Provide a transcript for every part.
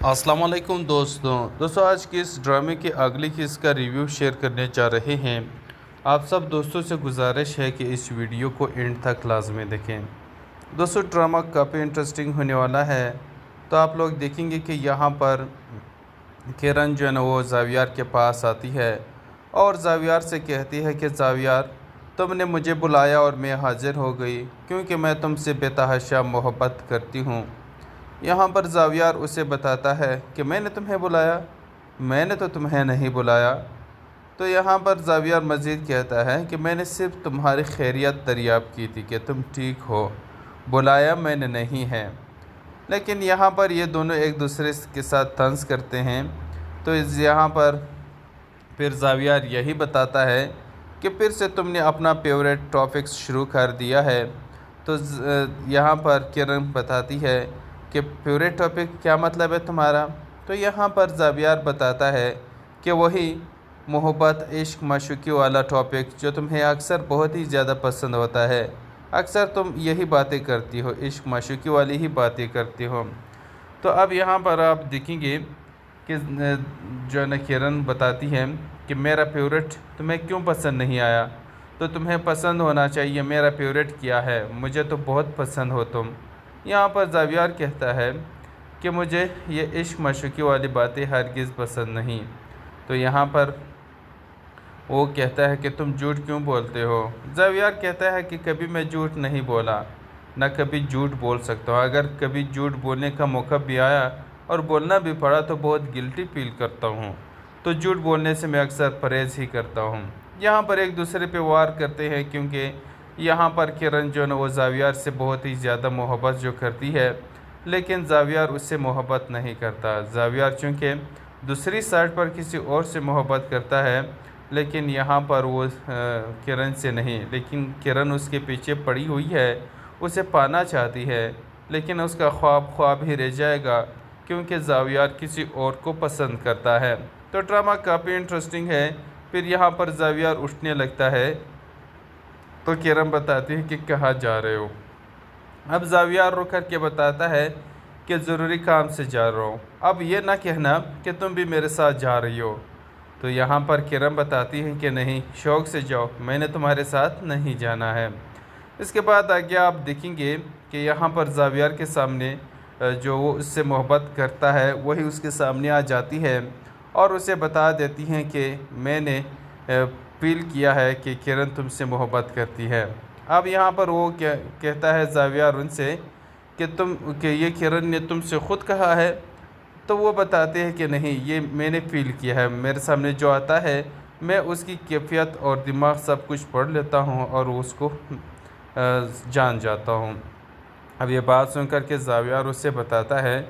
अस्सलाम वालेकुम दोस्तों आज की इस ड्रामे की अगली किस्त का रिव्यू शेयर करने जा रहे हैं। आप सब दोस्तों से गुजारिश है कि इस वीडियो को एंड तक लाजमी देखें। दोस्तों ड्रामा काफ़ी इंटरेस्टिंग होने वाला है। तो आप लोग देखेंगे कि यहाँ पर किरण जो है ना वो जावियार के पास आती है और जावियार से कहती है कि जावियार, तुमने मुझे बुलाया और मैं हाजिर हो गई क्योंकि मैं तुमसे बेतहाशा मोहब्बत करती हूँ। यहाँ पर जावियार उसे बताता है कि मैंने तुम्हें बुलाया, मैंने तो तुम्हें नहीं बुलाया। तो यहाँ पर जावियार मज़ीद कहता है कि मैंने सिर्फ तुम्हारी खैरियत दरियाफ़्त की थी कि तुम ठीक हो, बुलाया मैंने नहीं है। लेकिन यहाँ पर ये दोनों एक दूसरे के साथ तंज करते हैं। तो इस यहाँ पर फिर जावियार यही बताता है कि फिर से तुमने अपना फेवरेट टॉपिक शुरू कर दिया है। तो यहाँ पर किरण बताती है कि फेवरेट टॉपिक क्या मतलब है तुम्हारा। तो यहाँ पर जावियार बताता है कि वही मोहब्बत इश्क माशूक़ी वाला टॉपिक जो तुम्हें अक्सर बहुत ही ज़्यादा पसंद होता है। अक्सर तुम यही बातें करती हो, इश्क माशूक़ी वाली ही बातें करती हो। तो अब यहाँ पर आप देखेंगे कि जो न किरण बताती है कि मेरा फेवरेट तुम्हें क्यों पसंद नहीं आया। तो तुम्हें पसंद होना चाहिए, मेरा फेवरेट क्या है, मुझे तो बहुत पसंद हो तुम। यहाँ पर जावियार कहता है कि मुझे ये इश्क माशूक़ी वाली बातें हरगिज़ पसंद नहीं। तो यहाँ पर वो कहता है कि तुम झूठ क्यों बोलते हो। जावियार कहता है कि कभी मैं झूठ नहीं बोला, ना कभी झूठ बोल सकता हूँ। अगर कभी झूठ बोलने का मौका भी आया और बोलना भी पड़ा तो बहुत गिल्टी फील करता हूँ। तो झूठ बोलने से मैं अक्सर परहेज़ ही करता हूँ। यहाँ पर एक दूसरे पे वार करते हैं क्योंकि यहाँ पर किरण जो है वो जावियार से बहुत ही ज़्यादा मोहब्बत जो करती है, लेकिन जावियार उससे मोहब्बत नहीं करता। जावियार चूँकि दूसरी साइड पर किसी और से मोहब्बत करता है, लेकिन यहाँ पर वो किरण से नहीं। लेकिन किरण उसके पीछे पड़ी हुई है, उसे पाना चाहती है, लेकिन उसका ख्वाब ख्वाब ही रह जाएगा क्योंकि जावियार किसी और को पसंद करता है। तो ड्रामा काफ़ी इंटरेस्टिंग है। फिर यहाँ पर जावियार उठने लगता है तो किरण बताती है कि कहाँ जा रहे हो। अब जावियार रुक कर के बताता है कि ज़रूरी काम से जा रहा हूँ। अब ये ना कहना कि तुम भी मेरे साथ जा रही हो। तो यहाँ पर किरण बताती है कि नहीं, शौक़ से जाओ, मैंने तुम्हारे साथ नहीं जाना है। इसके बाद आगे आप देखेंगे कि यहाँ पर जावियार के सामने जो वो उससे मोहब्बत करता है वही उसके सामने आ जाती है और उसे बता देती हैं कि मैंने फील किया है कि किरण तुमसे मोहब्बत करती है। अब यहाँ पर वो क्या कहता है जावियार उनसे कि ये किरण ने तुमसे ख़ुद कहा है। तो वो बताते हैं कि नहीं, ये मैंने फ़ील किया है, मेरे सामने जो आता है मैं उसकी कैफियत और दिमाग सब कुछ पढ़ लेता हूँ और उसको जान जाता हूँ। अब ये बात सुनकर के जावियार उससे बताता है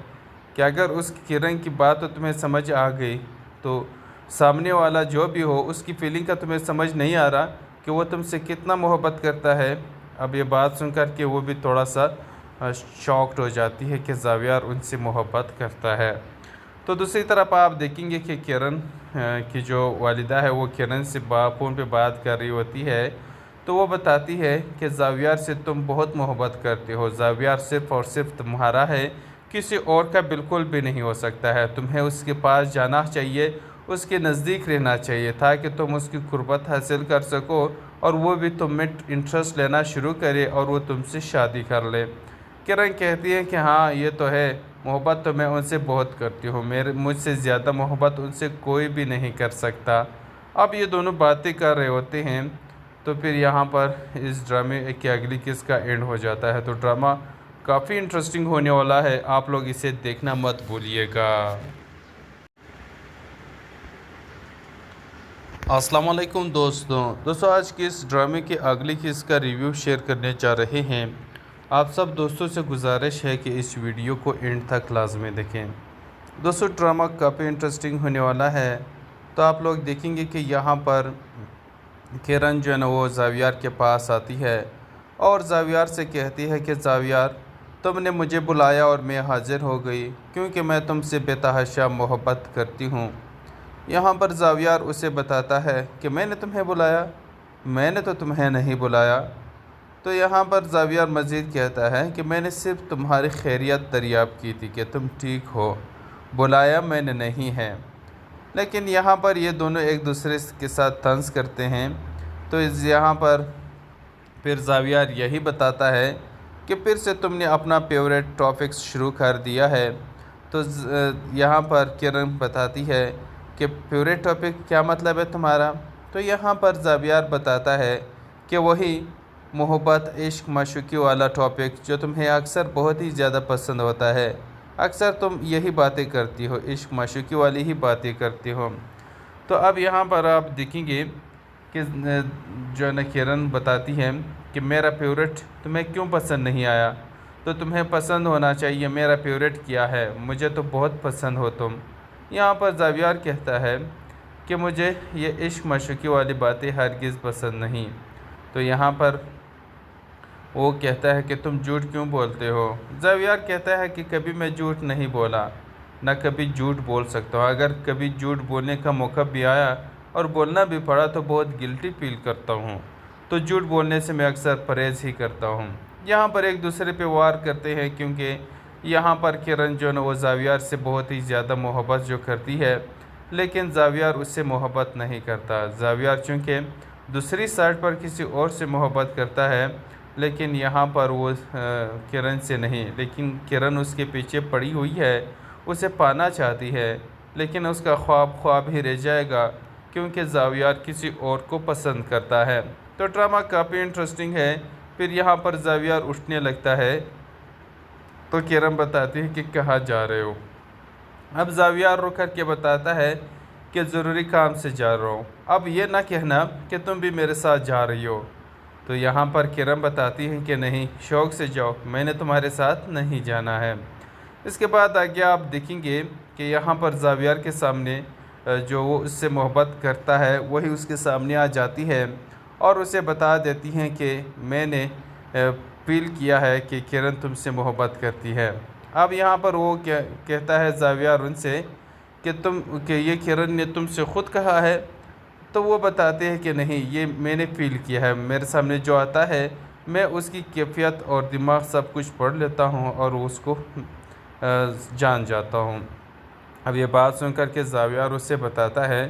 कि अगर उस किरण की बात तो तुम्हें समझ आ गई तो सामने वाला जो भी हो उसकी फ़ीलिंग का तुम्हें समझ नहीं आ रहा कि वो तुमसे कितना मोहब्बत करता है। अब ये बात सुनकर के वो भी थोड़ा सा शॉक्ड हो जाती है कि जावियार उनसे मोहब्बत करता है। तो दूसरी तरफ आप देखेंगे कि किरण की जो वालिदा है वो किरण से फ़ोन पे बात कर रही होती है। तो वो बताती है कि जावियार से तुम बहुत मोहब्बत करते हो, जावियार सिर्फ़ और सिर्फ तुम्हारा है, किसी और का बिल्कुल भी नहीं हो सकता है। तुम्हें उसके पास जाना चाहिए, उसके नज़दीक रहना चाहिए ताकि तुम उसकी कुर्बत हासिल कर सको और वो भी तुम में इंटरेस्ट लेना शुरू करे और वो तुमसे शादी कर ले। किरण कहती है कि हाँ ये तो है, मोहब्बत तो मैं उनसे बहुत करती हूँ, मुझसे ज़्यादा मोहब्बत उनसे कोई भी नहीं कर सकता। अब ये दोनों बातें कर रहे होते हैं तो फिर यहाँ पर इस ड्रामे की अगली किस्त का एंड हो जाता है। तो ड्रामा काफ़ी इंटरेस्टिंग होने वाला है, आप लोग इसे देखना मत भूलिएगा। अस्सलाम वालेकुम दोस्तों आज की इस ड्रामे की अगली किस्त का रिव्यू शेयर करने जा रहे हैं। आप सब दोस्तों से गुजारिश है कि इस वीडियो को एंड तक लाजमी देखें। दोस्तों ड्रामा काफ़ी इंटरेस्टिंग होने वाला है। तो आप लोग देखेंगे कि यहाँ पर किरण जो है ना वो जावियार के पास आती है और जावियार से कहती है कि जावियार, तुमने मुझे बुलाया और मैं हाजिर हो गई क्योंकि मैं तुमसे बेतहाशा मोहब्बत करती हूँ। यहाँ पर जावियार उसे बताता है कि मैंने तुम्हें बुलाया, मैंने तो तुम्हें नहीं बुलाया। तो यहाँ पर जावियार मज़ीद कहता है कि मैंने सिर्फ तुम्हारी खैरियत दरियाफ़्त की थी कि तुम ठीक हो, बुलाया मैंने नहीं है। लेकिन यहाँ पर ये दोनों एक दूसरे के साथ तंज करते हैं। तो इस यहाँ पर फिर ज़ावियार यही बताता है कि फिर से तुमने अपना फेवरेट टॉपिक्स शुरू कर दिया है। तो यहाँ पर किरण बताती है कि फेवरेट टॉपिक क्या मतलब है तुम्हारा। तो यहाँ पर ज़ावियार बताता है कि वही मोहब्बत, इश्क, माशूक़ी वाला टॉपिक जो तुम्हें अक्सर बहुत ही ज़्यादा पसंद होता है। अक्सर तुम यही बातें करती हो, इश्क माशूक़ी वाली ही बातें करती हो। तो अब यहाँ पर आप देखेंगे कि जो है ना किरण बताती है कि मेरा फेवरेट तुम्हें क्यों पसंद नहीं आया। तो तुम्हें पसंद होना चाहिए, मेरा फेवरेट क्या है, मुझे तो बहुत पसंद हो तुम। यहाँ पर ज़ावियार कहता है कि मुझे ये इश्क माशूक़ी वाली बातें हरगिज़ पसंद नहीं। तो यहाँ पर वो कहता है कि तुम झूठ क्यों बोलते हो। ज़ावियार कहता है कि कभी मैं झूठ नहीं बोला, ना कभी झूठ बोल सकता हूँ। अगर कभी झूठ बोलने का मौका भी आया और बोलना भी पड़ा तो बहुत गिल्टी फील करता हूँ। तो झूठ बोलने से मैं अक्सर परहेज़ ही करता हूँ। यहाँ पर एक दूसरे पे वार करते हैं, क्योंकि यहाँ पर किरण जो है ना वो ज़ावियार से बहुत ही ज़्यादा मोहब्बत जो करती है, लेकिन ज़ावियार उससे मोहब्बत नहीं करता। ज़ावियार चूँकि दूसरी साइड पर किसी और से मोहब्बत करता है, लेकिन यहाँ पर वो किरण से नहीं, लेकिन किरण उसके पीछे पड़ी हुई है, उसे पाना चाहती है, लेकिन उसका ख्वाब ख्वाब ही रह जाएगा, क्योंकि ज़ावियार किसी और को पसंद करता है। तो ड्रामा काफ़ी इंटरेस्टिंग है। फिर यहाँ पर ज़ावियार उठने लगता है तो किरण बताती है कि कहाँ जा रहे हो। अब ज़ावियार रुक कर के बताता है कि ज़रूरी काम से जा रहा हूँ, अब ये ना कहना कि तुम भी मेरे साथ जा रही हो। तो यहाँ पर किरण बताती है कि नहीं, शौक़ से जाओ, मैंने तुम्हारे साथ नहीं जाना है। इसके बाद आगे आप देखेंगे कि यहाँ पर ज़ावियार के सामने जो वो उससे मोहब्बत करता है वही उसके सामने आ जाती है और उसे बता देती हैं कि मैंने फील किया है कि किरण तुमसे मोहब्बत करती है। अब यहाँ पर वो क्या कहता है ज़ावियार उनसे कि ये किरण ने तुमसे ख़ुद कहा है। तो वो बताते हैं कि नहीं, ये मैंने फ़ील किया है, मेरे सामने जो आता है मैं उसकी कैफियत और दिमाग सब कुछ पढ़ लेता हूँ और उसको जान जाता हूँ। अब ये बात सुनकर के ज़ावियार उससे बताता है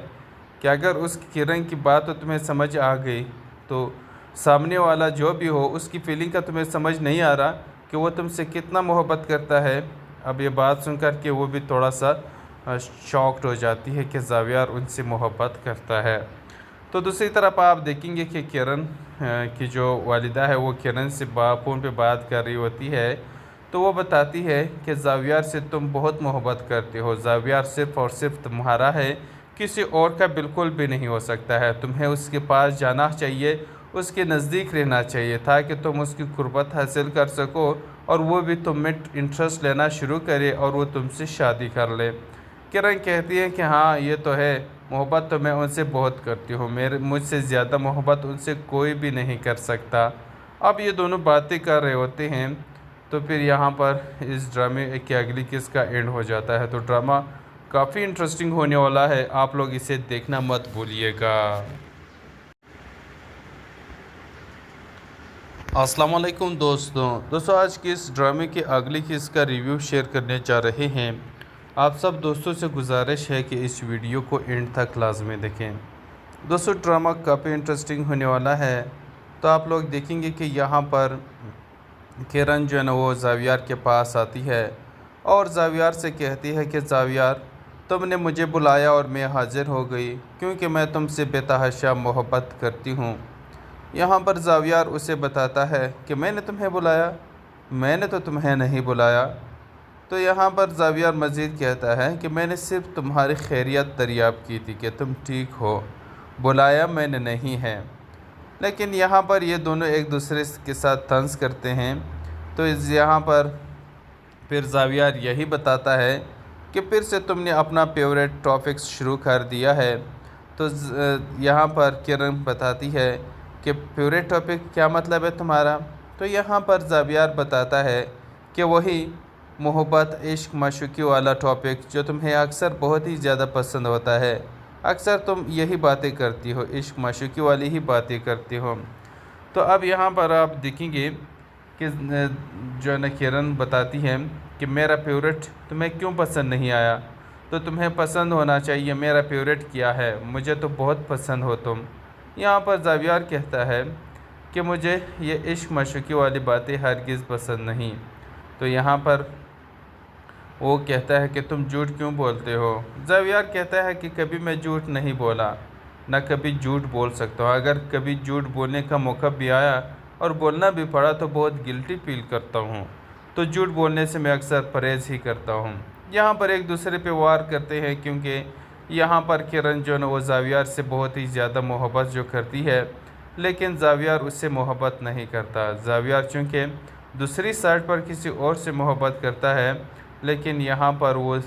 कि अगर उस किरण की बात तो तुम्हें समझ आ गई, तो सामने वाला जो भी हो उसकी फ़ीलिंग का तुम्हें समझ नहीं आ रहा कि वो तुमसे कितना मोहब्बत करता है। अब ये बात सुनकर के वो भी थोड़ा सा शॉक्ड हो जाती है कि ज़ावियार उनसे मोहब्बत करता है। तो दूसरी तरफ आप देखेंगे कि किरण की जो वालिदा है वो किरण से फ़ोन पे बात कर रही होती है। तो वो बताती है कि ज़ावियार से तुम बहुत मोहब्बत करते हो, ज़ावियार सिर्फ़ और सिर्फ तुम्हारा है, किसी और का बिल्कुल भी नहीं हो सकता है। तुम्हें उसके पास जाना चाहिए, उसके नज़दीक रहना चाहिए ताकि तुम उसकी कुर्बत हासिल कर सको और वो भी तुम में इंटरेस्ट लेना शुरू करे और वो तुमसे शादी कर ले। किरण कहती है कि हाँ ये तो है, मोहब्बत तो मैं उनसे बहुत करती हूँ, मुझसे ज़्यादा मोहब्बत उनसे कोई भी नहीं कर सकता। अब ये दोनों बातें कर रहे होते हैं। तो फिर यहाँ पर इस ड्रामे की अगली किस्त का एंड हो जाता है। तो ड्रामा काफ़ी इंटरेस्टिंग होने वाला है, आप लोग इसे देखना मत भूलिएगा। अस्सलाम वालेकुम दोस्तों आज की इस ड्रामे की अगली किस्त का रिव्यू शेयर करने जा रहे हैं। आप सब दोस्तों से गुजारिश है कि इस वीडियो को एंड तक लाजमी देखें। दोस्तों ड्रामा काफ़ी इंटरेस्टिंग होने वाला है। तो आप लोग देखेंगे कि यहाँ पर किरण जो है ना वो ज़ावियार के पास आती है और ज़ावियार से कहती है कि ज़ावियार तुमने मुझे बुलाया और मैं हाज़िर हो गई, क्योंकि मैं तुमसे बेतहाशा मोहब्बत करती हूँ। यहाँ पर ज़ावियार उसे बताता है कि मैंने तुम्हें बुलाया, मैंने तो तुम्हें नहीं बुलाया। तो यहाँ पर ज़ावियार मज़ीद कहता है कि मैंने सिर्फ तुम्हारी खैरियत दरियाफ़्त की थी कि तुम ठीक हो, बुलाया मैंने नहीं है। लेकिन यहाँ पर ये दोनों एक दूसरे के साथ तंज करते हैं। तो इस यहाँ पर फिर ज़ावियार यही बताता है कि फिर से तुमने अपना फेवरेट टॉपिक्स शुरू कर दिया है। तो यहाँ पर किरण बताती है कि फेवरेट टॉपिक क्या मतलब है तुम्हारा। तो यहाँ पर ज़ावियार बताता है कि वही मोहब्बत, इश्क, माशूक़ी वाला टॉपिक जो तुम्हें अक्सर बहुत ही ज़्यादा पसंद होता है। अक्सर तुम यही बातें करती हो, इश्क माशूक़ी वाली ही बातें करती हो। तो अब यहाँ पर आप देखेंगे कि जो है ना किरण बताती है कि मेरा फेवरेट तुम्हें क्यों पसंद नहीं आया। तो तुम्हें पसंद होना चाहिए, मेरा फेवरेट क्या है, मुझे तो बहुत पसंद हो तुम। यहाँ पर ज़ावियार कहता है कि मुझे ये इश्क मशूक़ी वाली बातें हरगिज़ पसंद नहीं। तो यहाँ पर वो कहता है कि तुम झूठ क्यों बोलते हो। ज़ावियार कहता है कि कभी मैं झूठ नहीं बोला, ना कभी झूठ बोल सकता हूँ। अगर कभी झूठ बोलने का मौका भी आया और बोलना भी पड़ा तो बहुत गिल्टी फील करता हूँ। तो झूठ बोलने से मैं अक्सर परहेज़ ही करता हूँ। यहाँ पर एक दूसरे पे वार करते हैं, क्योंकि यहाँ पर किरण जो है वो ज़ावियार से बहुत ही ज़्यादा मोहब्बत जो करती है, लेकिन ज़ावियार उससे मोहब्बत नहीं करता। ज़ावियार चूँकि दूसरी साइड पर किसी और से मोहब्बत करता है, लेकिन यहाँ पर वो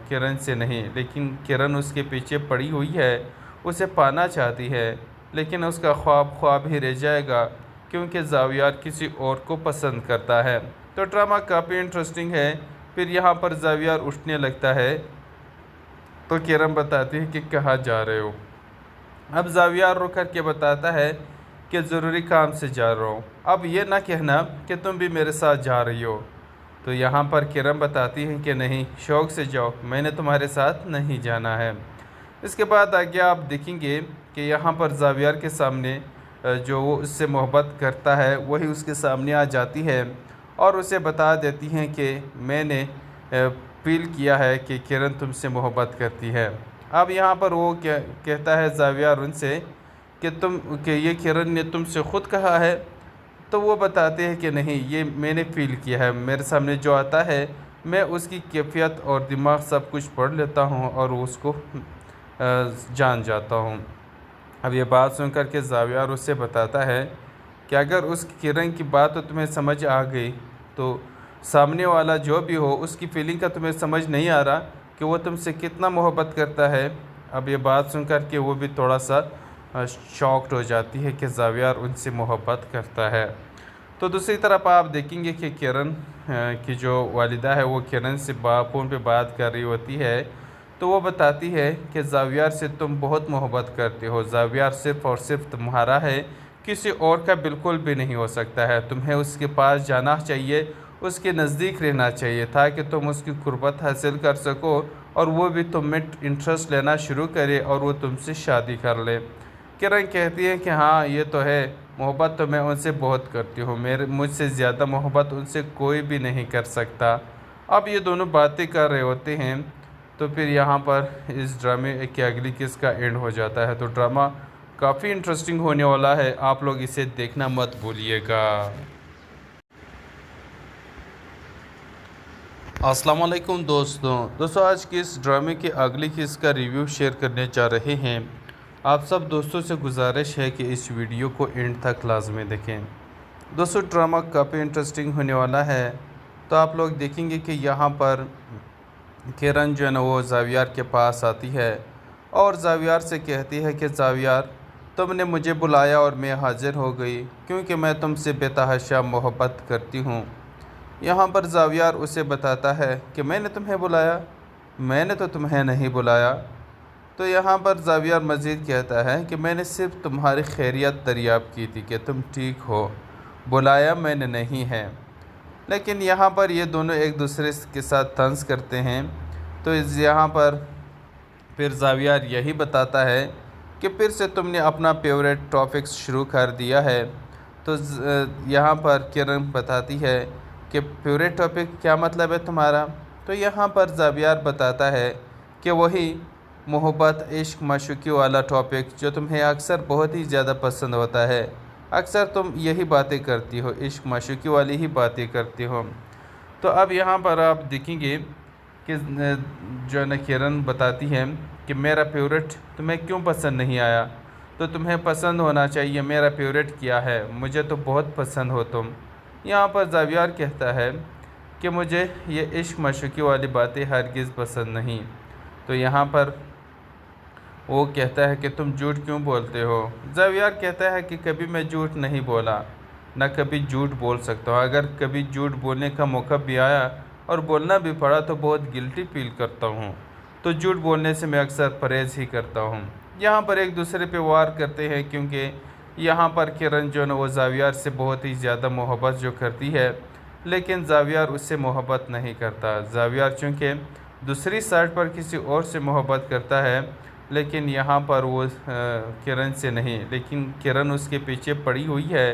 किरण से नहीं, लेकिन किरण उसके पीछे पड़ी हुई है, उसे पाना चाहती है, लेकिन उसका ख्वाब ख्वाब ही रह जाएगा, क्योंकि ज़ावियार किसी और को पसंद करता है। तो ड्रामा काफ़ी इंटरेस्टिंग है। फिर यहाँ पर ज़ावियार उठने लगता है, तो किरण बताती है कि कहाँ जा रहे हो। अब ज़ावियार रुक कर के बताता है कि ज़रूरी काम से जा रहा हूँ, अब ये ना कहना कि तुम भी मेरे साथ जा रही हो। तो यहाँ पर किरण बताती है कि नहीं, शौक़ से जाओ, मैंने तुम्हारे साथ नहीं जाना है। इसके बाद आगे आप देखेंगे कि यहाँ पर ज़ावियार के सामने जो वो उससे मोहब्बत करता है वही उसके सामने आ जाती है और उसे बता देती हैं कि मैंने फील किया है कि किरण तुमसे मोहब्बत करती है। अब यहाँ पर वो कहता है ज़ावियार उनसे कि ये किरण ने तुमसे ख़ुद कहा है। तो वो बताते हैं कि नहीं, ये मैंने फ़ील किया है, मेरे सामने जो आता है मैं उसकी कैफियत और दिमाग सब कुछ पढ़ लेता हूँ और उसको जान जाता हूँ। अब ये बात सुनकर के ज़ावियार उससे बताता है कि अगर उस किरण की बात तो तुम्हें समझ आ गई, तो सामने वाला जो भी हो उसकी फ़ीलिंग का तुम्हें समझ नहीं आ रहा कि वो तुमसे कितना मोहब्बत करता है। अब ये बात सुनकर के वो भी थोड़ा सा शॉक्ड हो जाती है कि ज़ावियार उनसे मोहब्बत करता है। तो दूसरी तरफ आप देखेंगे कि किरण की जो वालिदा है वो किरण से फ़ोन पे बात कर रही होती है। तो वो बताती है कि ज़ावियार से तुम बहुत मोहब्बत करते हो, ज़ावियार सिर्फ़ और सिर्फ तुम्हारा है, किसी और का बिल्कुल भी नहीं हो सकता है। तुम्हें उसके पास जाना चाहिए, उसके नज़दीक रहना चाहिए ताकि तुम उसकी कुर्बत हासिल कर सको और वो भी तुम में इंटरेस्ट लेना शुरू करे और वो तुमसे शादी कर ले। किरण कहती है कि हाँ ये तो है, मोहब्बत तो मैं उनसे बहुत करती हूँ, मुझसे ज़्यादा मोहब्बत उनसे कोई भी नहीं कर सकता। अब ये दोनों बातें कर रहे होते हैं, तो फिर यहाँ पर इस ड्रामे की अगली किस्त का एंड हो जाता है। तो ड्रामा काफ़ी इंटरेस्टिंग होने वाला है, आप लोग इसे देखना मत भूलिएगा। अस्सलाम वालेकुम दोस्तों आज की इस ड्रामे की अगली किस्त का रिव्यू शेयर करने जा रहे हैं। आप सब दोस्तों से गुजारिश है कि इस वीडियो को एंड तक लाजमी देखें। दोस्तों ड्रामा काफ़ी इंटरेस्टिंग होने वाला है। तो आप लोग देखेंगे कि यहाँ पर किरण जो है ना वो ज़ावियार के पास आती है और ज़ावियार से कहती है कि ज़ावियार तुमने मुझे बुलाया और मैं हाज़िर हो गई, क्योंकि मैं तुमसे बेतहाशा मोहब्बत करती हूँ। यहाँ पर ज़ावियार उसे बताता है कि मैंने तुम्हें बुलाया, मैंने तो तुम्हें नहीं बुलाया। तो यहाँ पर ज़ावियार मज़ीद कहता है कि मैंने सिर्फ तुम्हारी खैरियत दरियाफ़्त की थी कि तुम ठीक हो, बुलाया मैंने नहीं है। लेकिन यहाँ पर ये दोनों एक दूसरे के साथ तंज करते हैं। तो यहाँ पर फिर ज़ावियार यही बताता है कि फिर से तुमने अपना फेवरेट टॉपिक्स शुरू कर दिया है। तो यहाँ पर किरण बताती है कि फेवरेट टॉपिक क्या मतलब है तुम्हारा। तो यहाँ पर ज़ावियार बताता है कि वही मोहब्बत, इश्क, माशूक़ी वाला टॉपिक जो तुम्हें अक्सर बहुत ही ज़्यादा पसंद होता है। अक्सर तुम यही बातें करती हो, इश्क माशूक़ी वाली ही बातें करती हो। तो अब यहाँ पर आप देखेंगे कि जो न किरण बताती है कि मेरा फेवरेट तुम्हें क्यों पसंद नहीं आया। तो तुम्हें पसंद होना चाहिए, मेरा फेवरेट क्या है, मुझे तो बहुत पसंद हो तुम। यहाँ पर ज़ावियार कहता है कि मुझे ये इश्क माशूक़ी वाली बातें हरगिज़ पसंद नहीं। तो यहाँ पर वो कहता है कि तुम झूठ क्यों बोलते हो। ज़ावियार कहता है कि कभी मैं झूठ नहीं बोला, ना कभी झूठ बोल सकता हूँ। अगर कभी झूठ बोलने का मौका भी आया और बोलना भी पड़ा तो बहुत गिल्टी फील करता हूँ। तो झूठ बोलने से मैं अक्सर परहेज़ ही करता हूँ। यहाँ पर एक दूसरे पे वार करते हैं, क्योंकि यहाँ पर किरण जो है वो ज़ावियार से बहुत ही ज़्यादा मोहब्बत जो करती है, लेकिन ज़ावियार उससे मोहब्बत नहीं करता। ज़ावियार चूँकि दूसरी साइड पर किसी और से मोहब्बत करता है, लेकिन यहाँ पर वो किरण से नहीं, लेकिन किरण उसके पीछे पड़ी हुई है,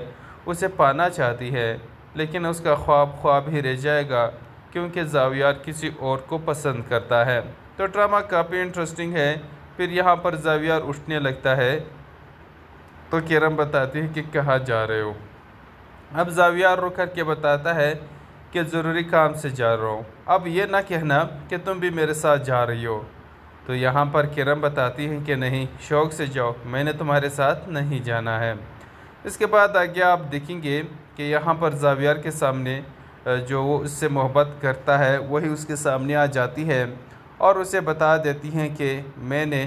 उसे पाना चाहती है, लेकिन उसका ख्वाब ख्वाब ही रह जाएगा क्योंकि जावियार किसी और को पसंद करता है। तो ड्रामा काफ़ी इंटरेस्टिंग है। फिर यहाँ पर जावियार उठने लगता है तो किरण बताती है कि कहाँ जा रहे हो। अब जावियार रुक कर के बताता है कि ज़रूरी काम से जा रहा हूँ, अब ये ना कहना कि तुम भी मेरे साथ जा रही हो। तो यहाँ पर किरण बताती है कि नहीं, शौक़ से जाओ, मैंने तुम्हारे साथ नहीं जाना है। इसके बाद आगे आप देखेंगे कि यहाँ पर जावियार के सामने जो वो उससे मोहब्बत करता है वही उसके सामने आ जाती है और उसे बता देती हैं कि मैंने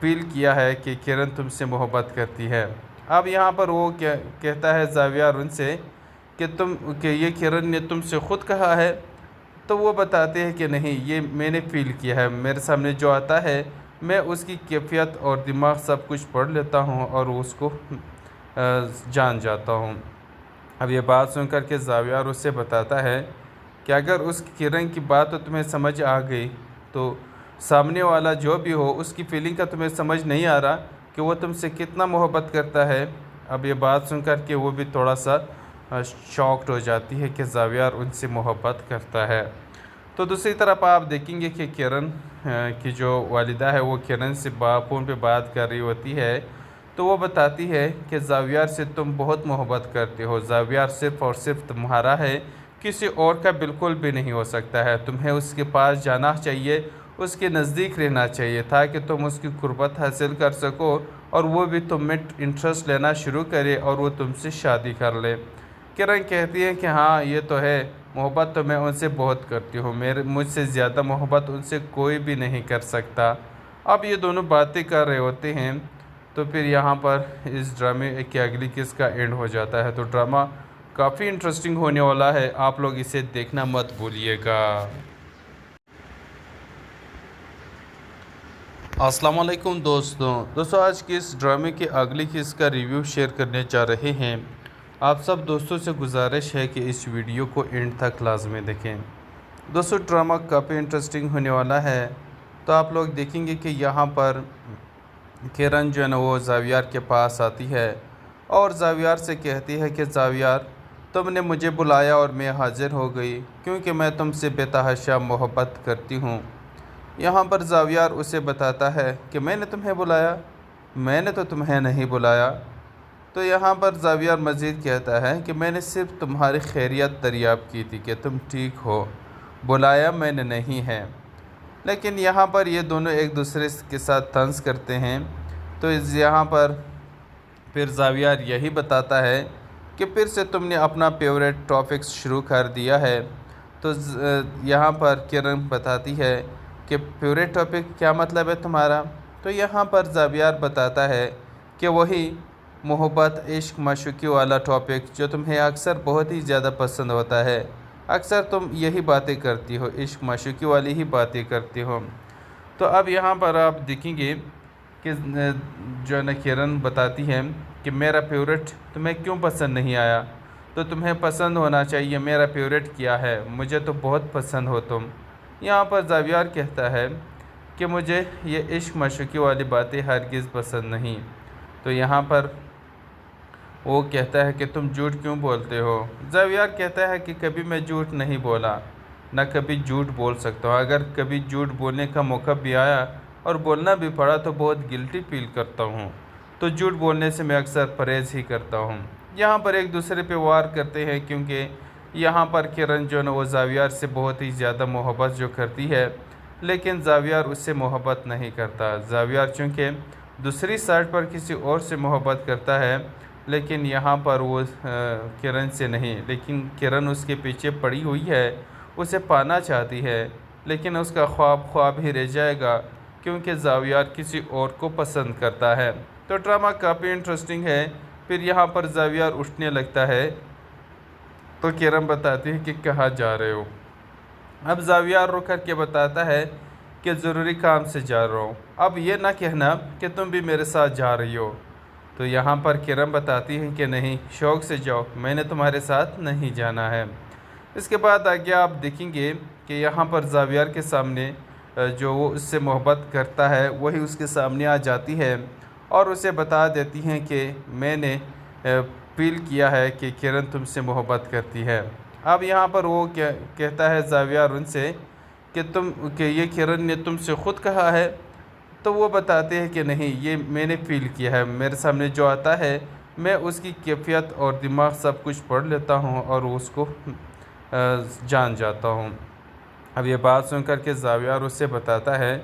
फील किया है कि किरण तुमसे मोहब्बत करती है। अब यहाँ पर वो क्या कहता है जावियार उनसे कि ये किरण ने तुमसे ख़ुद कहा है। तो वो बताते हैं कि नहीं, ये मैंने फ़ील किया है, मेरे सामने जो आता है मैं उसकी कैफियत और दिमाग सब कुछ पढ़ लेता हूँ और उसको जान जाता हूँ। अब ये बात सुनकर के जावियार उससे बताता है कि अगर उस किरण की बात तो तुम्हें समझ आ गई तो सामने वाला जो भी हो उसकी फ़ीलिंग का तुम्हें समझ नहीं आ रहा कि वो तुमसे कितना मोहब्बत करता है। अब ये बात सुनकर के वो भी थोड़ा सा शॉक्ड हो जाती है कि जावियार उनसे मोहब्बत करता है। तो दूसरी तरफ आप देखेंगे कि किरण की जो वालिदा है वो किरण से फ़ोन पे बात कर रही होती है। तो वो बताती है कि जावियार से तुम बहुत मोहब्बत करते हो, जावियार सिर्फ़ और सिर्फ तुम्हारा है, किसी और का बिल्कुल भी नहीं हो सकता है। तुम्हें उसके पास जाना चाहिए, उसके नज़दीक रहना चाहिए ताकि तुम उसकी कुर्बत हासिल कर सको और वो भी तुम में इंटरेस्ट लेना शुरू करे और वो तुमसे शादी कर ले। किरण कहती है कि हाँ ये तो है, मोहब्बत तो मैं उनसे बहुत करती हूँ, मुझसे ज़्यादा मोहब्बत उनसे कोई भी नहीं कर सकता। अब ये दोनों बातें कर रहे होते हैं तो फिर यहाँ पर इस ड्रामे की अगली किस्त का एंड हो जाता है। तो ड्रामा काफ़ी इंटरेस्टिंग होने वाला है, आप लोग इसे देखना मत भूलिएगा। अस्सलाम वालेकुम दोस्तों आज की इस ड्रामे की अगली किस्त का रिव्यू शेयर करने जा रहे हैं। आप सब दोस्तों से गुजारिश है कि इस वीडियो को एंड तक लाजमी देखें। दोस्तों ड्रामा काफ़ी इंटरेस्टिंग होने वाला है। तो आप लोग देखेंगे कि यहाँ पर किरण जो है ना वो जावियार के पास आती है और जावियार से कहती है कि जावियार तुमने मुझे बुलाया और मैं हाज़िर हो गई क्योंकि मैं तुमसे बेतहाशा मोहब्बत करती हूँ। यहाँ पर जावियार उसे बताता है कि मैंने तुम्हें बुलाया, मैंने तो तुम्हें नहीं बुलाया। तो यहाँ पर जावियार मज़ीद कहता है कि मैंने सिर्फ तुम्हारी खैरियत दरियाफ़ की थी कि तुम ठीक हो, बुलाया मैंने नहीं है। लेकिन यहाँ पर ये दोनों एक दूसरे के साथ तंज करते हैं। तो यहाँ पर फिर जावियार यही बताता है कि फिर से तुमने अपना फेवरेट टॉपिक शुरू कर दिया है। तो यहाँ पर किरण बताती है कि फेवरेट टॉपिक क्या मतलब है तुम्हारा। तो यहाँ पर जावियार बताता है कि वही मोहब्बत, इश्क, माशूक़ी वाला टॉपिक जो तुम्हें अक्सर बहुत ही ज़्यादा पसंद होता है। अक्सर तुम यही बातें करती हो, इश्क माशूक़ी वाली ही बातें करती हो। तो अब यहाँ पर आप देखेंगे कि जो न किरण बताती है कि मेरा फेवरेट तुम्हें क्यों पसंद नहीं आया। तो तुम्हें पसंद होना चाहिए, मेरा फेवरेट क्या है, मुझे तो बहुत पसंद हो तुम। यहाँ पर जावियार कहता है कि मुझे ये इश्क माशूक़ी वाली बातें हरगिज़ पसंद नहीं। तो यहाँ पर वो कहता है कि तुम झूठ क्यों बोलते हो। जावियार कहता है कि कभी मैं झूठ नहीं बोला, ना कभी झूठ बोल सकता हूँ। अगर कभी झूठ बोलने का मौका भी आया और बोलना भी पड़ा तो बहुत गिल्टी फील करता हूँ। तो झूठ बोलने से मैं अक्सर परहेज़ ही करता हूँ। यहाँ पर एक दूसरे पे वार करते हैं क्योंकि यहाँ पर किरण जो है वो जावियार से बहुत ही ज़्यादा मोहब्बत जो करती है, लेकिन जावियार उससे मोहब्बत नहीं करता। जावियार चूँकि दूसरी साइड पर किसी और से मोहब्बत करता है, लेकिन यहाँ पर वो किरण से नहीं, लेकिन किरण उसके पीछे पड़ी हुई है, उसे पाना चाहती है, लेकिन उसका ख्वाब ख्वाब ही रह जाएगा क्योंकि जावियार किसी और को पसंद करता है। तो ड्रामा काफ़ी इंटरेस्टिंग है। फिर यहाँ पर जावियार उठने लगता है तो किरण बताती है कि कहाँ जा रहे हो। अब जावियार रुक कर के बताता है कि ज़रूरी काम से जा रहा हूँ, अब ये ना कहना कि तुम भी मेरे साथ जा रही हो। तो यहाँ पर किरण बताती है कि नहीं, शौक़ से जाओ, मैंने तुम्हारे साथ नहीं जाना है। इसके बाद आगे आप देखेंगे कि यहाँ पर ज़ावियार के सामने जो वो उससे मोहब्बत करता है वही उसके सामने आ जाती है और उसे बता देती हैं कि मैंने फील किया है कि किरण तुमसे मोहब्बत करती है। अब यहाँ पर वो क्या कहता है ज़ावियार उनसे कि ये किरण ने तुमसे ख़ुद कहा है। तो वो बताते हैं कि नहीं, ये मैंने फ़ील किया है, मेरे सामने जो आता है मैं उसकी कैफियत और दिमाग सब कुछ पढ़ लेता हूँ और उसको जान जाता हूँ। अब ये बात सुनकर के ज़ावियार उससे बताता है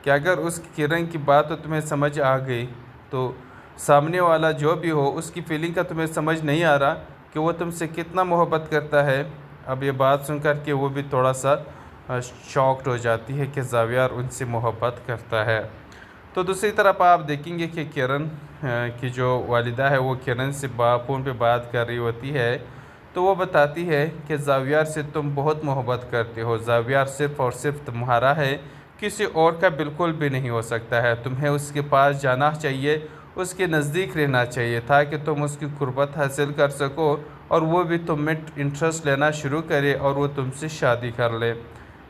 कि अगर उस किरण की बात तो तुम्हें समझ आ गई तो सामने वाला जो भी हो उसकी फ़ीलिंग का तुम्हें समझ नहीं आ रहा कि वो तुमसे कितना मोहब्बत करता है। अब ये बात सुनकर के वो भी थोड़ा सा शॉक्ड हो जाती है कि ज़ावियार उनसे मोहब्बत करता है। तो दूसरी तरफ आप देखेंगे कि किरण की जो वालिदा है वो किरण से फ़ोन पे बात कर रही होती है। तो वो बताती है कि ज़ावियार से तुम बहुत मोहब्बत करते हो, ज़ावियार सिर्फ़ और सिर्फ तुम्हारा है, किसी और का बिल्कुल भी नहीं हो सकता है। तुम्हें उसके पास जाना चाहिए, उसके नज़दीक रहना चाहिए ताकि तुम उसकी कुर्बत हासिल कर सको और वो भी तुम में इंटरेस्ट लेना शुरू करे और वो तुमसे शादी कर ले।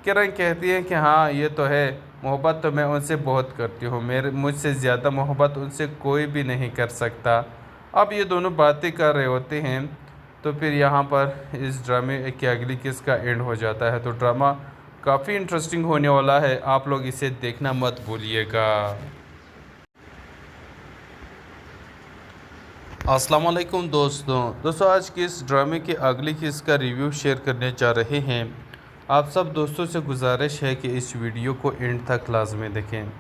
किरण कहती है कि हाँ ये तो है, मोहब्बत तो मैं उनसे बहुत करती हूँ, मुझसे ज़्यादा मोहब्बत उनसे कोई भी नहीं कर सकता। अब ये दोनों बातें कर रहे होते हैं तो फिर यहाँ पर इस ड्रामे की अगली किस्त का एंड हो जाता है। तो ड्रामा काफ़ी इंटरेस्टिंग होने वाला है, आप लोग इसे देखना मत भूलिएगा। अस्सलाम वालेकुम दोस्तों आज की इस ड्रामे की अगली किस्त का रिव्यू शेयर करने जा रहे हैं। आप सब दोस्तों से गुजारिश है कि इस वीडियो को एंड तक लाजमी देखें।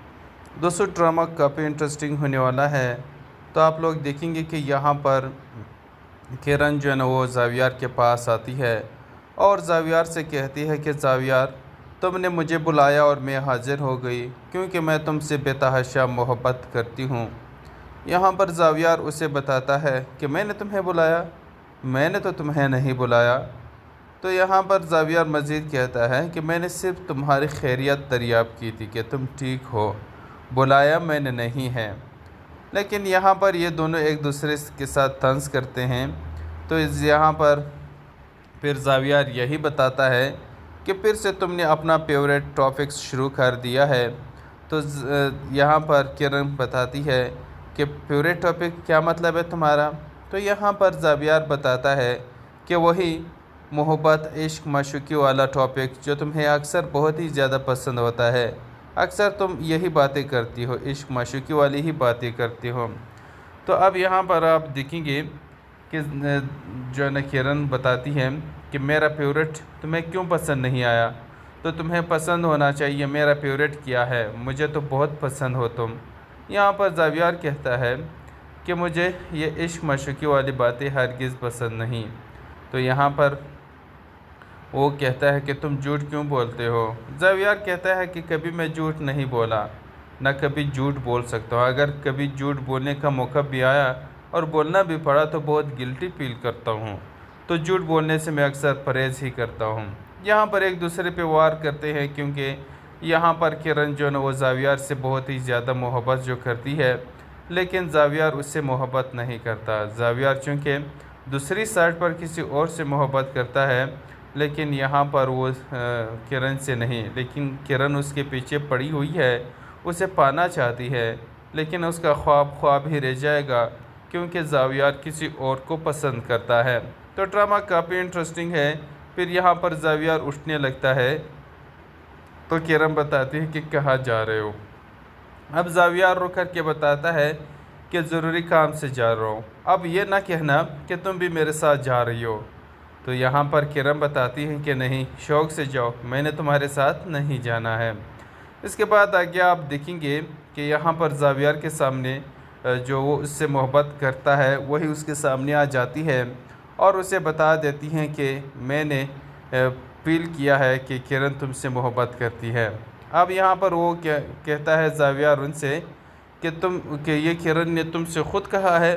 दोस्तों ड्रामा काफ़ी इंटरेस्टिंग होने वाला है। तो आप लोग देखेंगे कि यहाँ पर किरण जो है ना वो ज़ावियार के पास आती है और ज़ावियार से कहती है कि ज़ावियार तुमने मुझे बुलाया और मैं हाज़िर हो गई क्योंकि मैं तुमसे बेतहाशा मोहब्बत करती हूँ। यहाँ पर ज़ावियार उसे बताता है कि मैंने तुम्हें बुलाया, मैंने तो तुम्हें नहीं बुलाया। तो यहाँ पर ज़ावियार मज़ीद कहता है कि मैंने सिर्फ तुम्हारी खैरियत दरियाफ़्त की थी कि तुम ठीक हो, बुलाया मैंने नहीं है। लेकिन यहाँ पर ये दोनों एक दूसरे के साथ तंज़ करते हैं। तो यहाँ पर फिर ज़ावियार यही बताता है कि फिर से तुमने अपना फेवरेट टॉपिक शुरू कर दिया है। तो यहाँ पर किरण बताती है कि फेवरेट टॉपिक क्या मतलब है तुम्हारा। तो यहाँ पर ज़ावियार बताता है कि वही मोहब्बत, इश्क, माशूक़ी वाला टॉपिक जो तुम्हें अक्सर बहुत ही ज़्यादा पसंद होता है। अक्सर तुम यही बातें करती हो, इश्क माशूक़ी वाली ही बातें करती हो। तो अब यहाँ पर आप देखेंगे कि जो न किरण बताती है कि मेरा फेवरेट तुम्हें क्यों पसंद नहीं आया। तो तुम्हें पसंद होना चाहिए, मेरा फेवरेट क्या है, मुझे तो बहुत पसंद हो तुम। यहाँ पर ज़ावियार कहता है कि मुझे ये इश्क माशूक़ी वाली बातें हरगिज़ पसंद नहीं। तो यहाँ पर वो कहता है कि तुम झूठ क्यों बोलते हो। ज़ावियार कहता है कि कभी मैं झूठ नहीं बोला, ना कभी झूठ बोल सकता हूँ। अगर कभी झूठ बोलने का मौका भी आया और बोलना भी पड़ा तो बहुत गिल्टी फील करता हूँ। तो झूठ बोलने से मैं अक्सर परहेज़ ही करता हूँ। यहाँ पर एक दूसरे पे वार करते हैं क्योंकि यहाँ पर किरण जो है वो ज़ावियार से बहुत ही ज़्यादा मोहब्बत जो करती है, लेकिन ज़ावियार उससे मोहब्बत नहीं करता। ज़ावियार चूँकि दूसरी साइड पर किसी और से मोहब्बत करता है, लेकिन यहाँ पर वो किरण से नहीं, लेकिन किरण उसके पीछे पड़ी हुई है, उसे पाना चाहती है, लेकिन उसका ख्वाब ही रह जाएगा क्योंकि ज़ावियार किसी और को पसंद करता है। तो ड्रामा काफ़ी इंटरेस्टिंग है। फिर यहाँ पर ज़ावियार उठने लगता है तो किरण बताती है कि कहाँ जा रहे हो। अब ज़ावियार रुक कर के बताता है कि ज़रूरी काम से जा रहा हूँ, अब ये ना कहना कि तुम भी मेरे साथ जा रही हो। तो यहाँ पर किरण बताती है कि नहीं, शौक़ से जाओ, मैंने तुम्हारे साथ नहीं जाना है। इसके बाद आगे आप देखेंगे कि यहाँ पर ज़ावियार के सामने जो वो उससे मोहब्बत करता है वही उसके सामने आ जाती है और उसे बता देती हैं कि मैंने फील किया है कि किरण तुमसे मोहब्बत करती है। अब यहाँ पर वो कहता है ज़ावियार उनसे कि ये किरण ने तुमसे ख़ुद कहा है।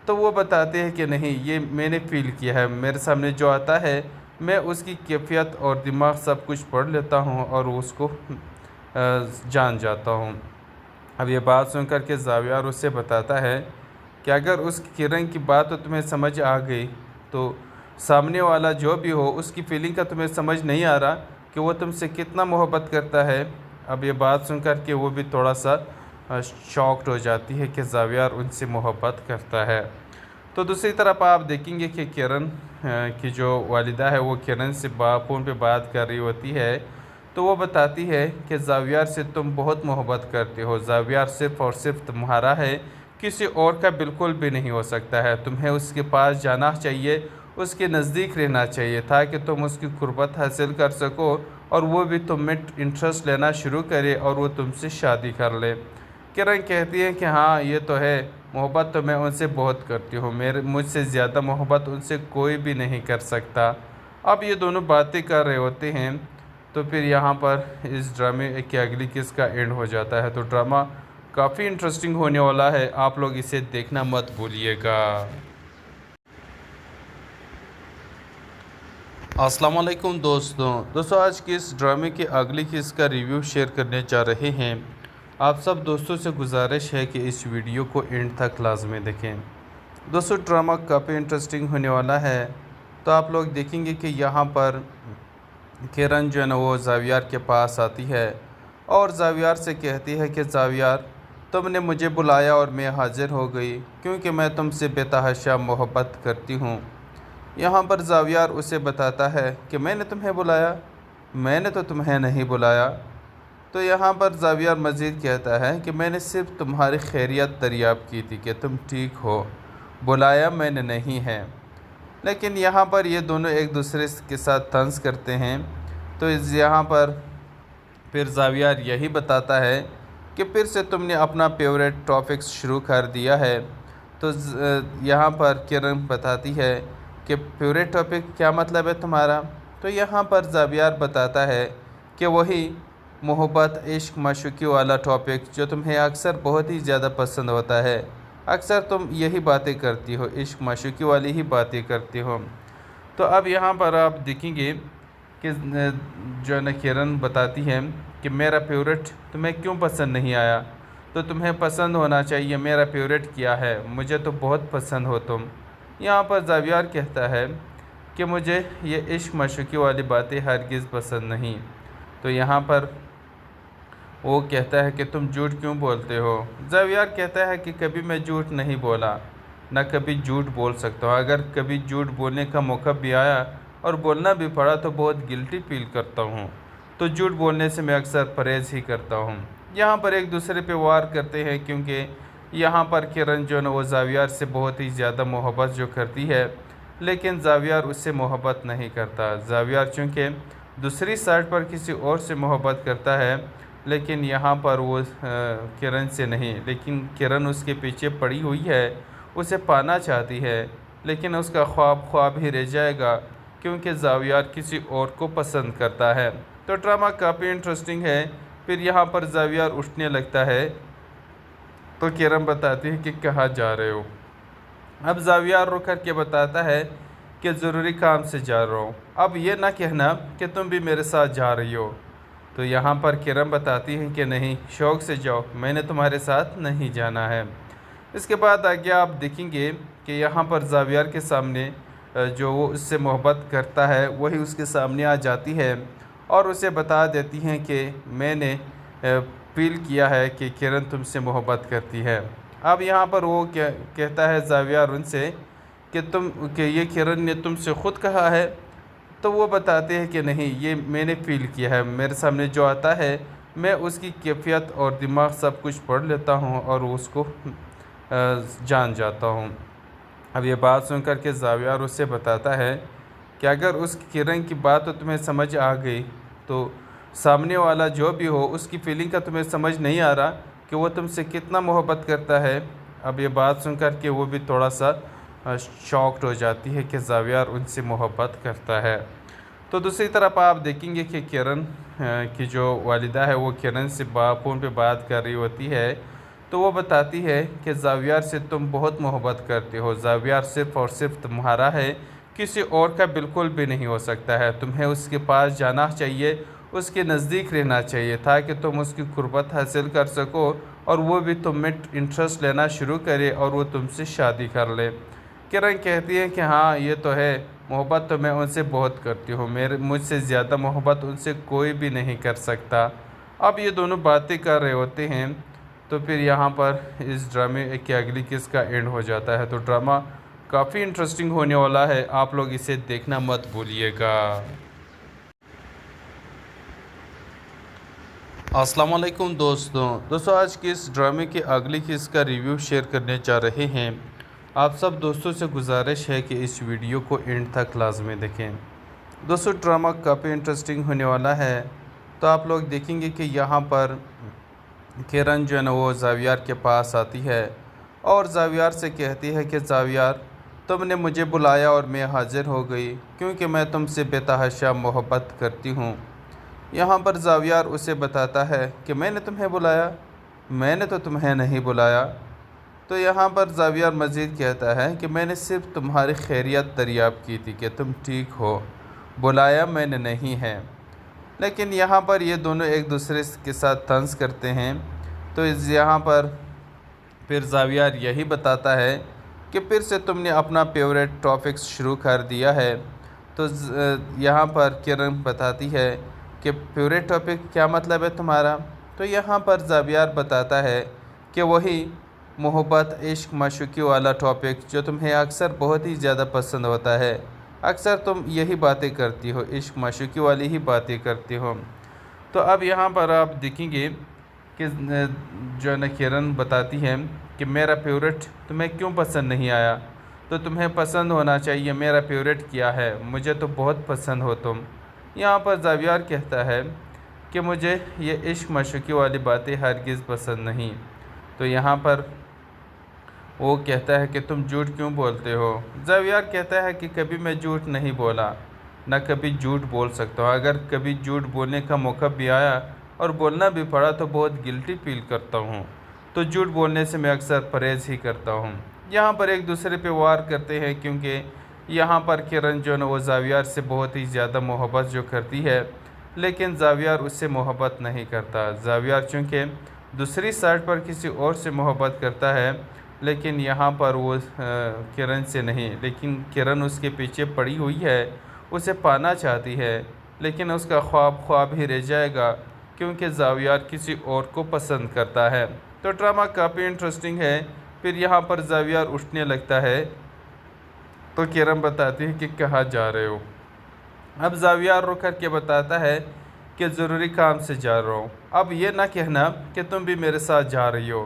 तो वो बताते हैं कि नहीं, ये मैंने फ़ील किया है, मेरे सामने जो आता है मैं उसकी कैफियत और दिमाग सब कुछ पढ़ लेता हूँ और उसको जान जाता हूँ। अब ये बात सुनकर के ज़ावियार उससे बताता है कि अगर उस किरण की बात तो तुम्हें समझ आ गई तो सामने वाला जो भी हो उसकी फ़ीलिंग का तुम्हें समझ नहीं आ रहा कि वो तुमसे कितना मोहब्बत करता है। अब ये बात सुनकर के वो भी थोड़ा सा शॉक्ड हो जाती है कि ज़ावियार उनसे मोहब्बत करता है। तो दूसरी तरफ आप देखेंगे कि किरण की जो वालिदा है वो किरण से फ़ोन पे बात कर रही होती है। तो वो बताती है कि ज़ावियार से तुम बहुत मोहब्बत करते हो, ज़ावियार सिर्फ़ और सिर्फ तुम्हारा है, किसी और का बिल्कुल भी नहीं हो सकता है। तुम्हें उसके पास जाना चाहिए, उसके नज़दीक रहना चाहिए ताकि तुम उसकी कुर्बत हासिल कर सको और वो भी तुम में इंटरेस्ट लेना शुरू करे और वो तुमसे शादी कर ले। किरण कहती है कि हाँ ये तो है, मोहब्बत तो मैं उनसे बहुत करती हूँ, मेरे मुझसे ज़्यादा मोहब्बत उनसे कोई भी नहीं कर सकता। अब ये दोनों बातें कर रहे होते हैं तो फिर यहाँ पर इस ड्रामे की अगली किस्त का एंड हो जाता है। तो ड्रामा काफ़ी इंटरेस्टिंग होने वाला है, आप लोग इसे देखना मत भूलिएगा। अस्सलाम वालेकुम दोस्तों आज की इस ड्रामे की अगली किस्त का रिव्यू शेयर करने जा रहे हैं। आप सब दोस्तों से गुजारिश है कि इस वीडियो को एंड तक लाजमी देखें। दोस्तों ड्रामा काफ़ी इंटरेस्टिंग होने वाला है। तो आप लोग देखेंगे कि यहाँ पर किरण जो है ना वो ज़ावियार के पास आती है और ज़ावियार से कहती है कि ज़ावियार तुमने मुझे बुलाया और मैं हाज़िर हो गई क्योंकि मैं तुमसे बेतहाशा मोहब्बत करती हूँ। यहाँ पर ज़ावियार उसे बताता है कि मैंने तुम्हें बुलाया, मैंने तो तुम्हें नहीं बुलाया। तो यहाँ पर ज़ावियार मज़ीद कहता है कि मैंने सिर्फ तुम्हारी खैरियत दरियाफ़्त की थी कि तुम ठीक हो, बुलाया मैंने नहीं है। लेकिन यहाँ पर ये दोनों एक दूसरे के साथ तंज़ करते हैं। तो इस यहाँ पर फिर ज़ावियार यही बताता है कि फिर से तुमने अपना फेवरेट टॉपिक्स शुरू कर दिया है। तो यहाँ पर किरण बताती है कि फेवरेट टॉपिक क्या मतलब है तुम्हारा। तो यहाँ पर ज़ावियार बताता है कि वही मोहब्बत, इश्क, माशूक़ी वाला टॉपिक जो तुम्हें अक्सर बहुत ही ज़्यादा पसंद होता है। अक्सर तुम यही बातें करती हो, इश्क माशूक़ी वाली ही बातें करती हो। तो अब यहाँ पर आप देखेंगे कि जो न किरण बताती है कि मेरा फेवरेट तुम्हें क्यों पसंद नहीं आया। तो तुम्हें पसंद होना चाहिए, मेरा फेवरेट क्या है, मुझे तो बहुत पसंद हो तुम। यहाँ पर ज़ावियार कहता है कि मुझे ये इश्क माशूक़ी वाली बातें हरगिज़ पसंद नहीं। तो यहाँ पर वो कहता है कि तुम झूठ क्यों बोलते हो। ज़ावियार कहता है कि कभी मैं झूठ नहीं बोला, ना कभी झूठ बोल सकता हूँ। अगर कभी झूठ बोलने का मौका भी आया और बोलना भी पड़ा तो बहुत गिल्टी फील करता हूँ। तो झूठ बोलने से मैं अक्सर परहेज़ ही करता हूँ। यहाँ पर एक दूसरे पे वार करते हैं क्योंकि यहाँ पर किरण जो है वो ज़ावियार से बहुत ही ज़्यादा मोहब्बत जो करती है, लेकिन ज़ावियार उससे मोहब्बत नहीं करता। ज़ावियार चूँकि दूसरी साइड पर किसी और से मोहब्बत करता है, लेकिन यहाँ पर वो किरण से नहीं, लेकिन किरण उसके पीछे पड़ी हुई है, उसे पाना चाहती है, लेकिन उसका ख्वाब ही रह जाएगा क्योंकि ज़ावियार किसी और को पसंद करता है। तो ड्रामा काफ़ी इंटरेस्टिंग है। फिर यहाँ पर ज़ावियार उठने लगता है तो किरण बताती है कि कहाँ जा रहे हो। अब ज़ावियार रुक कर के बताता है कि ज़रूरी काम से जा रहा हूँ, अब ये ना कहना कि तुम भी मेरे साथ जा रही हो। तो यहाँ पर किरण बताती है कि नहीं, शौक़ से जाओ, मैंने तुम्हारे साथ नहीं जाना है। इसके बाद आगे आप देखेंगे कि यहाँ पर ज़ावियार के सामने जो वो उससे मोहब्बत करता है वही उसके सामने आ जाती है और उसे बता देती हैं कि मैंने फील किया है कि किरण तुमसे मोहब्बत करती है। अब यहाँ पर वो कहता है ज़ावियार उनसे कि ये किरण ने तुमसे ख़ुद कहा है। तो वो बताते हैं कि नहीं, ये मैंने फ़ील किया है, मेरे सामने जो आता है मैं उसकी कैफियत और दिमाग सब कुछ पढ़ लेता हूँ और उसको जान जाता हूँ। अब ये बात सुन कर के ज़ावियार उससे बताता है कि अगर उस किरण की बात तो तुम्हें समझ आ गई तो सामने वाला जो भी हो उसकी फ़ीलिंग का तुम्हें समझ नहीं आ रहा कि वो तुमसे कितना मोहब्बत करता है। अब ये बात सुन कर के वो भी थोड़ा सा शॉक्ड हो जाती है कि ज़ावियार उनसे मोहब्बत करता है। तो दूसरी तरफ आप देखेंगे कि किरण की जो वालिदा है वो किरण से फ़ोन पे बात कर रही होती है। तो वो बताती है कि ज़ावियार से तुम बहुत मोहब्बत करते हो, ज़ावियार सिर्फ़ और सिर्फ तुम्हारा है, किसी और का बिल्कुल भी नहीं हो सकता है। तुम्हें उसके पास जाना चाहिए, उसके नज़दीक रहना चाहिए ताकि तुम उसकी कुर्बत हासिल कर सको और वो भी तुम में इंटरेस्ट लेना शुरू करे और वो तुमसे शादी कर ले। किरण कहती है कि हाँ ये तो है, मोहब्बत तो मैं उनसे बहुत करती हूँ, मेरे मुझसे ज़्यादा मोहब्बत उनसे कोई भी नहीं कर सकता। अब ये दोनों बातें कर रहे होते हैं, तो फिर यहाँ पर इस ड्रामे की अगली किस्त का एंड हो जाता है। तो ड्रामा काफ़ी इंटरेस्टिंग होने वाला है, आप लोग इसे देखना मत भूलिएगा। अस्सलाम वालेकुम दोस्तों आज की इस ड्रामे की अगली किस्त का रिव्यू शेयर करने जा रहे हैं। आप सब दोस्तों से गुजारिश है कि इस वीडियो को एंड तक लाजमी देखें। दोस्तों ड्रामा काफ़ी इंटरेस्टिंग होने वाला है। तो आप लोग देखेंगे कि यहाँ पर किरण जो है ना वो जावियार के पास आती है और जावियार से कहती है कि जावियार, तुमने मुझे बुलाया और मैं हाजिर हो गई क्योंकि मैं तुमसे बेतहाशा मोहब्बत करती हूँ। यहाँ पर जावियार उसे बताता है कि मैंने तुम्हें बुलाया, मैंने तो तुम्हें नहीं बुलाया। तो यहाँ पर जावियार मज़ीद कहता है कि मैंने सिर्फ तुम्हारी खैरियत दरियाफ़्त की थी कि तुम ठीक हो, बुलाया मैंने नहीं है। लेकिन यहाँ पर ये दोनों एक दूसरे के साथ तंज करते हैं। तो इस यहाँ पर फिर जावियार यही बताता है कि फिर से तुमने अपना फेवरेट टॉपिक शुरू कर दिया है। तो यहाँ पर किरण बताती है कि फेवरेट टॉपिक क्या मतलब है तुम्हारा। तो यहाँ पर जावियार बताता है कि वही मोहब्बत, इश्क, माशूक़ी वाला टॉपिक जो तुम्हें अक्सर बहुत ही ज़्यादा पसंद होता है। अक्सर तुम यही बातें करती हो, इश्क माशूक़ी वाली ही बातें करती हो। तो अब यहाँ पर आप देखेंगे कि जो न किरण बताती है कि मेरा फेवरेट तुम्हें क्यों पसंद नहीं आया। तो तुम्हें पसंद होना चाहिए, मेरा फेवरेट क्या है, मुझे तो बहुत पसंद हो तुम। यहाँ पर जावियार कहता है कि मुझे ये इश्क माशूक़ी वाली बातें हरगिज़ पसंद नहीं। तो यहाँ पर वो कहता है कि तुम झूठ क्यों बोलते हो। जावियार कहता है कि कभी मैं झूठ नहीं बोला, ना कभी झूठ बोल सकता हूँ। अगर कभी झूठ बोलने का मौका भी आया और बोलना भी पड़ा तो बहुत गिल्टी फील करता हूँ। तो झूठ बोलने से मैं अक्सर परहेज़ ही करता हूँ। यहाँ पर एक दूसरे पे वार करते हैं क्योंकि यहाँ पर किरण जो है वो जावियार से बहुत ही ज़्यादा मोहब्बत जो करती है, लेकिन जावियार उससे मोहब्बत नहीं करता। जावियार चूँकि दूसरी साइड पर किसी और से मोहब्बत करता है, लेकिन यहाँ पर वो किरण से नहीं। लेकिन किरण उसके पीछे पड़ी हुई है, उसे पाना चाहती है, लेकिन उसका ख्वाब ख्वाब ही रह जाएगा क्योंकि जावियार किसी और को पसंद करता है। तो ड्रामा काफ़ी इंटरेस्टिंग है। फिर यहाँ पर जावियार उठने लगता है तो किरण बताती है कि कहाँ जा रहे हो। अब जावियार रुक कर के बताता है कि ज़रूरी काम से जा रहा हूँ। अब ये ना कहना कि तुम भी मेरे साथ जा रही हो।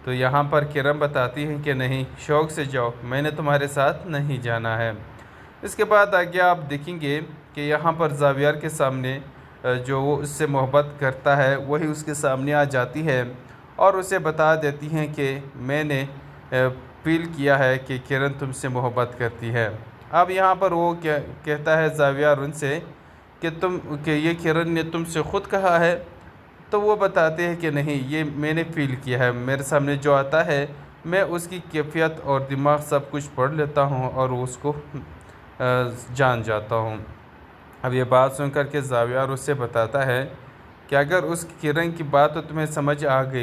तो यहाँ पर किरण बताती है कि नहीं, शौक़ से जाओ, मैंने तुम्हारे साथ नहीं जाना है। इसके बाद आगे आप देखेंगे कि यहाँ पर जावियार के सामने जो वो उससे मोहब्बत करता है वही उसके सामने आ जाती है और उसे बता देती हैं कि मैंने फील किया है कि किरण तुमसे मोहब्बत करती है। अब यहाँ पर वो कहता है जावियार उनसे कि ये किरण ने तुमसे ख़ुद कहा है। तो वो बताते हैं कि नहीं, ये मैंने फ़ील किया है, मेरे सामने जो आता है मैं उसकी कैफियत और दिमाग सब कुछ पढ़ लेता हूँ और उसको जान जाता हूँ। अब ये बात सुन कर के जावियार उससे बताता है कि अगर उस किरण की बात तो तुम्हें समझ आ गई